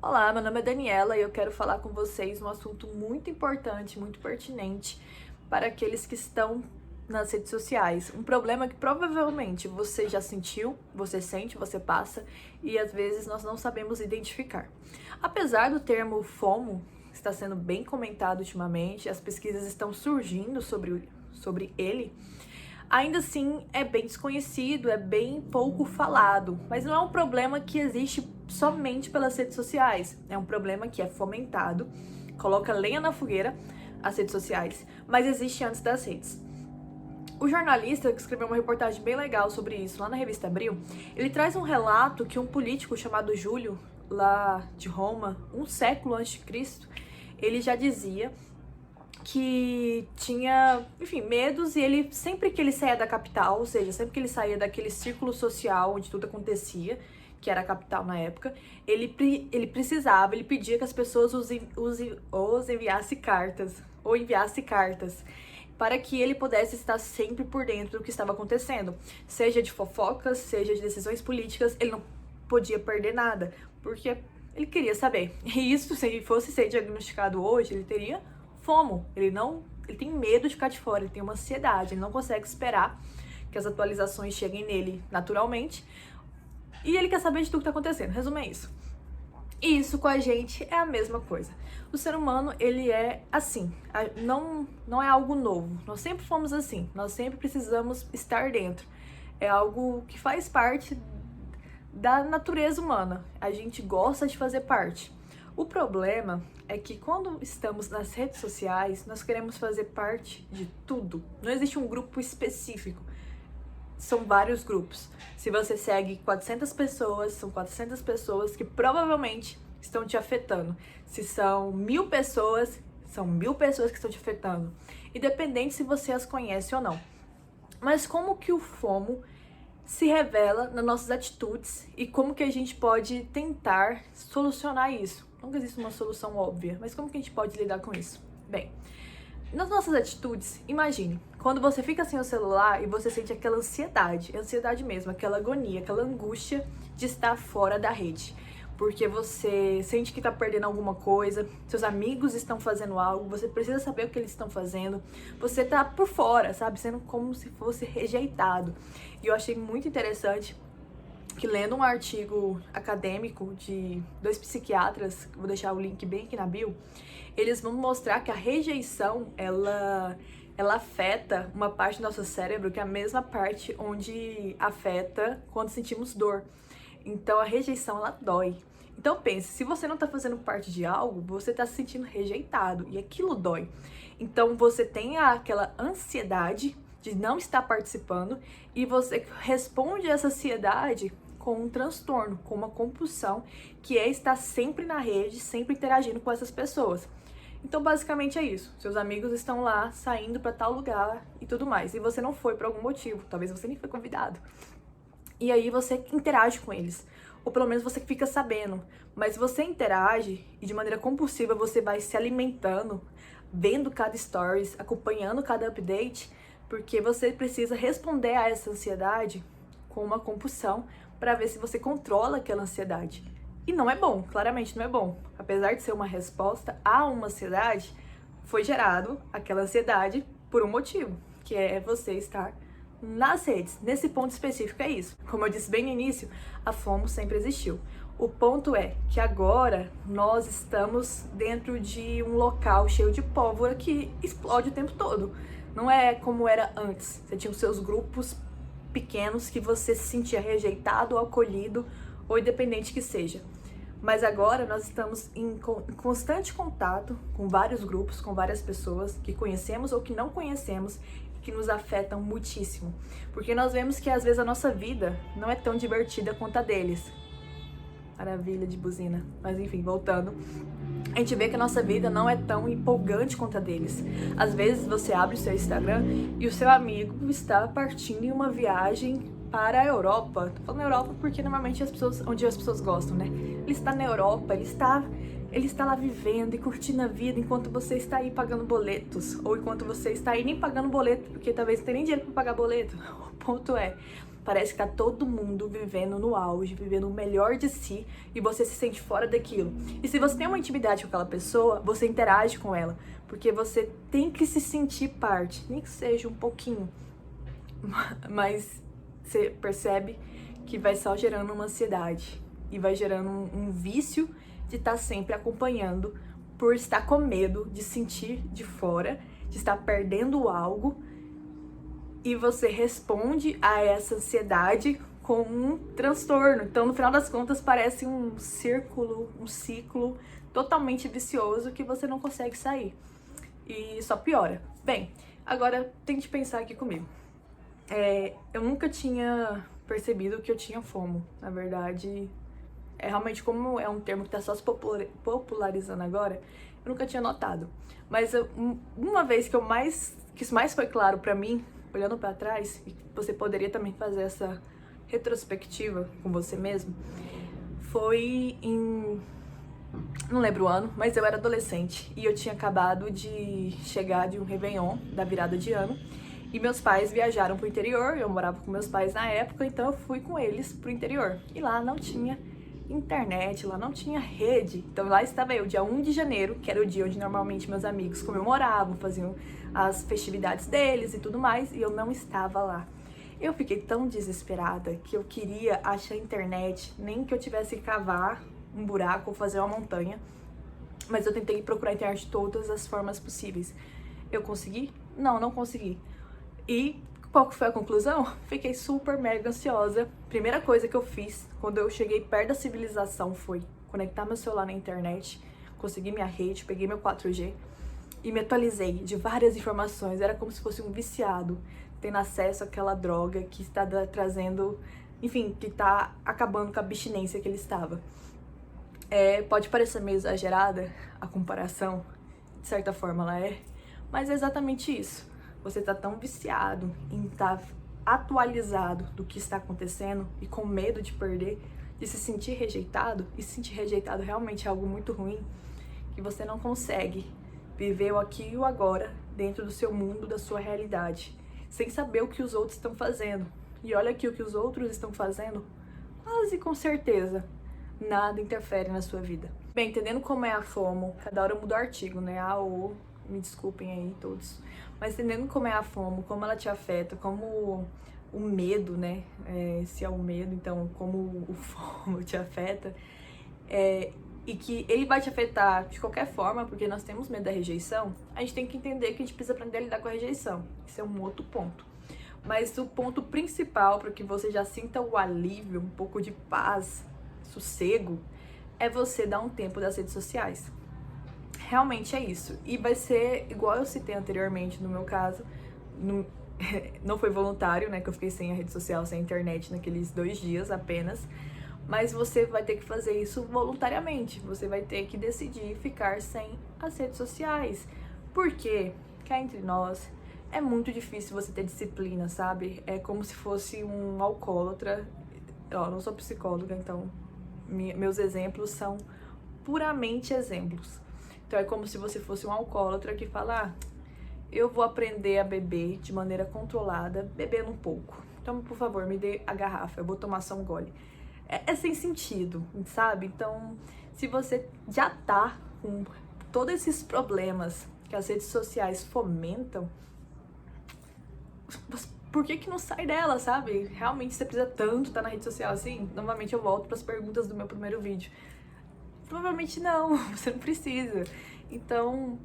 Olá, meu nome é Daniela e eu quero falar com vocês um assunto muito importante, muito pertinente para aqueles que estão nas redes sociais. Um problema que provavelmente você já sentiu, você sente, você passa e às vezes nós não sabemos identificar. Apesar do termo FOMO estar sendo bem comentado ultimamente, as pesquisas estão surgindo sobre ele. Ainda assim, é bem desconhecido, é bem pouco falado, mas não é um problema que existe somente pelas redes sociais. É um problema que é fomentado, coloca lenha na fogueira, as redes sociais, mas existe antes das redes. O jornalista que escreveu uma reportagem bem legal sobre isso lá na revista Abril, ele traz um relato que um político chamado Júlio, lá de Roma, um século antes de Cristo, ele já dizia que tinha, enfim, medos e ele, sempre que ele saía da capital, ou seja, sempre que ele saía daquele círculo social onde tudo acontecia, que era a capital na época, ele pedia que as pessoas os enviasse cartas, ou enviasse cartas, para que ele pudesse estar sempre por dentro do que estava acontecendo, seja de fofocas, seja de decisões políticas, ele não podia perder nada, porque ele queria saber. E isso, se ele fosse ser diagnosticado hoje, ele teria FOMO, ele tem medo de ficar de fora, ele tem uma ansiedade, ele não consegue esperar que as atualizações cheguem nele naturalmente, e ele quer saber de tudo que tá acontecendo. Resumo é isso. E isso com a gente é a mesma coisa. O ser humano, ele é assim, não é algo novo, nós sempre fomos assim, nós sempre precisamos estar dentro, é algo que faz parte da natureza humana, a gente gosta de fazer parte. O problema é que quando estamos nas redes sociais, nós queremos fazer parte de tudo. Não existe um grupo específico. São vários grupos. Se você segue 400 pessoas, são 400 pessoas que provavelmente estão te afetando. Se são 1000 pessoas, são 1000 pessoas que estão te afetando. Independente se você as conhece ou não. Mas como que o FOMO se revela nas nossas atitudes e como que a gente pode tentar solucionar isso? Nunca existe uma solução óbvia, mas como que a gente pode lidar com isso? Bem, nas nossas atitudes, imagine, quando você fica sem o celular e você sente aquela ansiedade mesmo, aquela agonia, aquela angústia de estar fora da rede. Porque você sente que tá perdendo alguma coisa, seus amigos estão fazendo algo, você precisa saber o que eles estão fazendo, você tá por fora, sabe? Sendo como se fosse rejeitado. E eu achei muito interessante que, lendo um artigo acadêmico de 2 psiquiatras, vou deixar o link bem aqui na bio, eles vão mostrar que a rejeição, ela afeta uma parte do nosso cérebro, que é a mesma parte onde afeta quando sentimos dor. Então a rejeição, ela dói. Então pense, se você não tá fazendo parte de algo, você tá se sentindo rejeitado e aquilo dói. Então você tem aquela ansiedade de não estar participando e você responde a essa ansiedade com um transtorno, com uma compulsão, que é estar sempre na rede, sempre interagindo com essas pessoas. Então, basicamente é isso. Seus amigos estão lá, saindo para tal lugar e tudo mais. E você não foi por algum motivo. Talvez você nem foi convidado. E aí você interage com eles. Ou pelo menos você fica sabendo. Mas você interage e de maneira compulsiva você vai se alimentando, vendo cada stories, acompanhando cada update, porque você precisa responder a essa ansiedade com uma compulsão para ver se você controla aquela ansiedade. E não é bom, claramente não é bom. Apesar de ser uma resposta a uma ansiedade, foi gerado aquela ansiedade por um motivo, que é você estar nas redes. Nesse ponto específico é isso. Como eu disse bem no início, a FOMO sempre existiu. O ponto é que agora nós estamos dentro de um local cheio de pólvora que explode o tempo todo. Não é como era antes. Você tinha os seus grupos pequenos que você se sentia rejeitado ou acolhido, ou independente que seja. Mas agora nós estamos em constante contato com vários grupos, com várias pessoas que conhecemos ou que não conhecemos e que nos afetam muitíssimo. Porque nós vemos que às vezes a nossa vida não é tão divertida quanto a deles. Maravilha de buzina. Mas enfim, voltando. A gente vê que a nossa vida não é tão empolgante quanto a deles. Às vezes você abre o seu Instagram e o seu amigo está partindo em uma viagem para a Europa. Tô falando Europa porque normalmente onde as pessoas gostam, né? Ele está na Europa, ele está lá vivendo e curtindo a vida enquanto você está aí pagando boletos. Ou enquanto você está aí nem pagando boleto, porque talvez não tenha nem dinheiro para pagar boleto. O ponto é, Parece que tá todo mundo vivendo no auge, vivendo o melhor de si e você se sente fora daquilo. E se você tem uma intimidade com aquela pessoa, você interage com ela, porque você tem que se sentir parte, nem que seja um pouquinho. Mas você percebe que vai só gerando uma ansiedade e vai gerando um vício de estar sempre acompanhando, por estar com medo de sentir de fora, de estar perdendo algo, e você responde a essa ansiedade com um transtorno. Então, no final das contas, parece um ciclo totalmente vicioso que você não consegue sair. E só piora. Bem, agora tente pensar aqui comigo. Eu nunca tinha percebido que eu tinha FOMO. Na verdade, realmente, como é um termo que está só se popularizando agora, eu nunca tinha notado. Mas uma vez que isso mais foi claro pra mim, olhando pra trás, e você poderia também fazer essa retrospectiva com você mesmo, foi em... não lembro o ano, mas eu era adolescente e eu tinha acabado de chegar de um Réveillon, da virada de ano, e meus pais viajaram pro interior, eu morava com meus pais na época, então eu fui com eles pro interior. E lá não tinha internet, lá não tinha rede. Então lá estava eu, dia 1 de janeiro, que era o dia onde normalmente meus amigos comemoravam, faziam as festividades deles e tudo mais, e eu não estava lá. Eu fiquei tão desesperada que eu queria achar internet, nem que eu tivesse que cavar um buraco ou fazer uma montanha, mas eu tentei procurar internet de todas as formas possíveis. Eu consegui? Não, não consegui. E qual que foi a conclusão? Fiquei super mega ansiosa. Primeira coisa que eu fiz quando eu cheguei perto da civilização foi conectar meu celular na internet, consegui minha rede, peguei meu 4G e me atualizei de várias informações. Era como se fosse um viciado tendo acesso àquela droga que está trazendo, enfim, que está acabando com a abstinência que ele estava. Pode parecer meio exagerada a comparação, de certa forma ela é, mas é exatamente isso. Você tá tão viciado em estar atualizado do que está acontecendo e com medo de perder, de se sentir rejeitado, e se sentir rejeitado realmente é algo muito ruim, que você não consegue viver o aqui e o agora dentro do seu mundo, da sua realidade, sem saber o que os outros estão fazendo. E olha aqui o que os outros estão fazendo, quase com certeza nada interfere na sua vida. Bem, entendendo como é a FOMO, cada hora eu mudo o artigo, né? Me desculpem aí todos. Mas entendendo como é a FOMO, como ela te afeta, como o medo, né? Se é o medo, então como o FOMO te afeta, e que ele vai te afetar de qualquer forma, porque nós temos medo da rejeição, a gente tem que entender que a gente precisa aprender a lidar com a rejeição. Isso é um outro ponto. Mas o ponto principal para que você já sinta o alívio, um pouco de paz, sossego, é você dar um tempo das redes sociais. Realmente é isso. E vai ser igual eu citei anteriormente, no meu caso, não foi voluntário, né, que eu fiquei sem a rede social, sem a internet naqueles 2 dias apenas, mas você vai ter que fazer isso voluntariamente. Você vai ter que decidir ficar sem as redes sociais. Por quê? Cá entre nós, é muito difícil você ter disciplina, sabe? É como se fosse um alcoólatra. Eu não sou psicóloga, então meus exemplos são puramente exemplos. Então é como se você fosse um alcoólatra que fala, eu vou aprender a beber de maneira controlada, bebendo um pouco. Então, por favor, me dê a garrafa, eu vou tomar só um gole. É sem sentido, sabe? Então, se você já tá com todos esses problemas que as redes sociais fomentam, por que não sai dela, sabe? Realmente você precisa tanto estar na rede social assim? Novamente eu volto para as perguntas do meu primeiro vídeo. Provavelmente não, você não precisa. Então,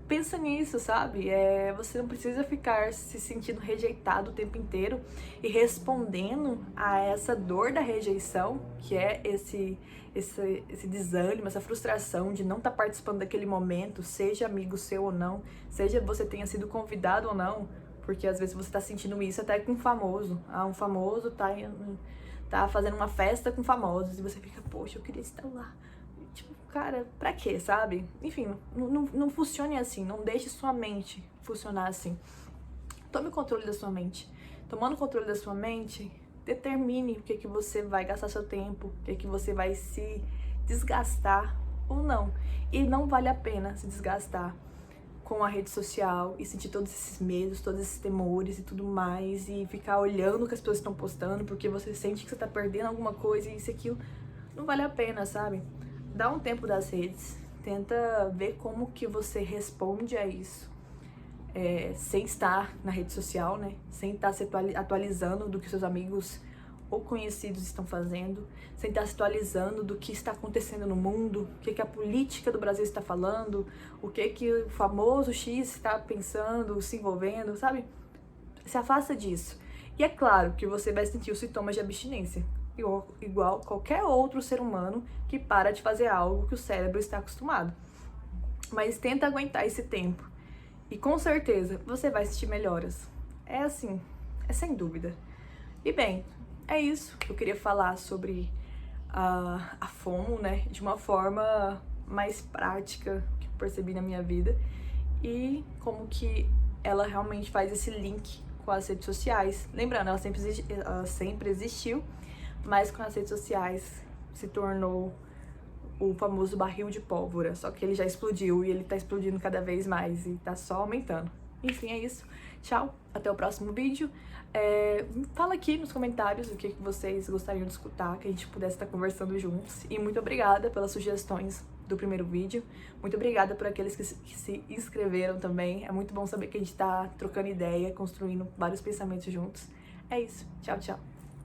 pensa nisso, sabe? Você não precisa ficar se sentindo rejeitado o tempo inteiro e respondendo a essa dor da rejeição, que é esse desânimo, essa frustração de não estar participando daquele momento, seja amigo seu ou não, seja você tenha sido convidado ou não, porque às vezes você tá sentindo isso até com um famoso. Um famoso tá fazendo uma festa com famosos e você fica, poxa, eu queria estar lá. Tipo, cara, pra quê, sabe? Enfim, não funcione assim, não deixe sua mente funcionar assim. Tome o controle da sua mente. Tomando o controle da sua mente, determine o que você vai gastar seu tempo, o que você vai se desgastar ou não. E não vale a pena se desgastar com a rede social e sentir todos esses medos, todos esses temores e tudo mais, e ficar olhando o que as pessoas estão postando porque você sente que você tá perdendo alguma coisa e isso e aquilo, não vale a pena, sabe? Dá um tempo das redes, tenta ver como que você responde a isso, sem estar na rede social, né? Sem estar se atualizando do que seus amigos ou conhecidos estão fazendo, sem estar se atualizando do que está acontecendo no mundo, o que a política do Brasil está falando, o que o famoso X está pensando, se envolvendo, sabe? Se afasta disso. E é claro que você vai sentir os sintomas de abstinência, igual qualquer outro ser humano que para de fazer algo que o cérebro está acostumado. Mas tenta aguentar esse tempo. E com certeza você vai sentir melhoras. É assim, é sem dúvida. E bem, é isso. Eu queria falar sobre a FOMO, né? De uma forma mais prática que eu percebi na minha vida. E como que ela realmente faz esse link com as redes sociais. Lembrando, ela sempre existiu, mas com as redes sociais se tornou o famoso barril de pólvora. Só que ele já explodiu e ele tá explodindo cada vez mais e tá só aumentando. Enfim, é isso. Tchau, até o próximo vídeo. Fala aqui nos comentários o que vocês gostariam de escutar, que a gente pudesse estar conversando juntos. E muito obrigada pelas sugestões do primeiro vídeo. Muito obrigada por aqueles que se inscreveram também. É muito bom saber que a gente tá trocando ideia, construindo vários pensamentos juntos. É isso. Tchau, tchau.